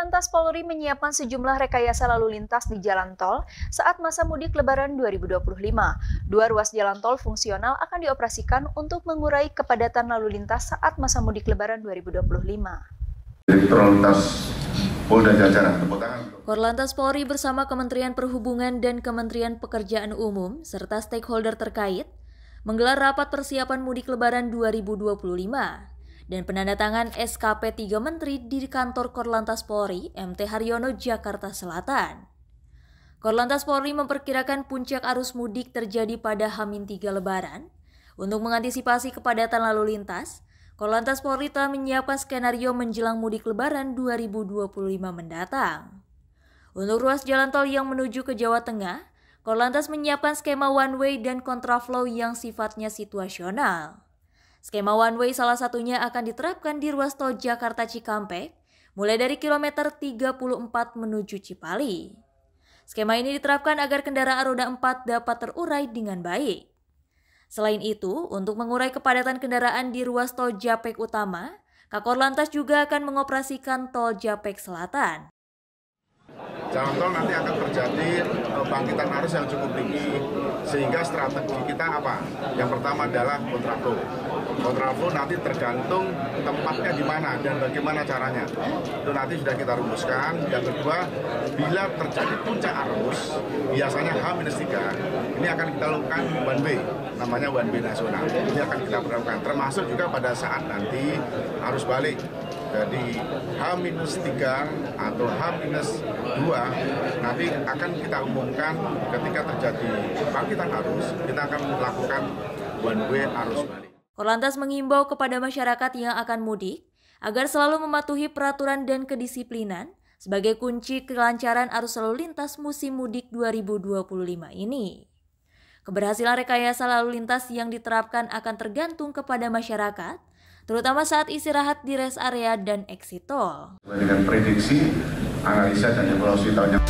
Korlantas Polri menyiapkan sejumlah rekayasa lalu lintas di jalan tol saat masa mudik Lebaran 2025. Dua ruas jalan tol fungsional akan dioperasikan untuk mengurai kepadatan lalu lintas saat masa mudik Lebaran 2025. Korlantas Polda Jajaran, tepuk tangan. Korlantas Polri bersama Kementerian Perhubungan dan Kementerian Pekerjaan Umum serta stakeholder terkait menggelar rapat persiapan mudik Lebaran 2025. Dan penandatangan SKP 3 Menteri di kantor Korlantas Polri, MT Haryono, Jakarta Selatan. Korlantas Polri memperkirakan puncak arus mudik terjadi pada H-3 Lebaran. Untuk mengantisipasi kepadatan lalu lintas, Korlantas Polri telah menyiapkan skenario menjelang mudik Lebaran 2025 mendatang. Untuk ruas jalan tol yang menuju ke Jawa Tengah, Korlantas menyiapkan skema one way dan kontraflow yang sifatnya situasional. Skema one way salah satunya akan diterapkan di ruas tol Jakarta Cikampek, mulai dari kilometer 34 menuju Cipali. Skema ini diterapkan agar kendaraan roda 4 dapat terurai dengan baik. Selain itu, untuk mengurai kepadatan kendaraan di ruas tol Japek Utama, Kakor-Lantas juga akan mengoperasikan tol Japek Selatan. Jalan tol nanti akan terjadi bangkitan arus yang cukup tinggi, sehingga strategi kita apa? Yang pertama adalah kontraflow. Kontraflow nanti tergantung tempatnya di mana dan bagaimana caranya. Itu nanti sudah kita rumuskan. Yang kedua, bila terjadi puncak arus, biasanya H-3, ini akan kita lakukan one way, namanya one way nasional. Ini akan kita berlakukan, termasuk juga pada saat nanti arus balik. Jadi H-3 atau H-2 nanti akan kita umumkan ketika terjadi bangkitan arus, kita akan melakukan one way arus balik. Korlantas mengimbau kepada masyarakat yang akan mudik agar selalu mematuhi peraturan dan kedisiplinan sebagai kunci kelancaran arus lalu lintas musim mudik 2025 ini. Keberhasilan rekayasa lalu lintas yang diterapkan akan tergantung kepada masyarakat, terutama saat istirahat di rest area dan exit tol. Dengan prediksi, analisa dan evaluasi tahun yang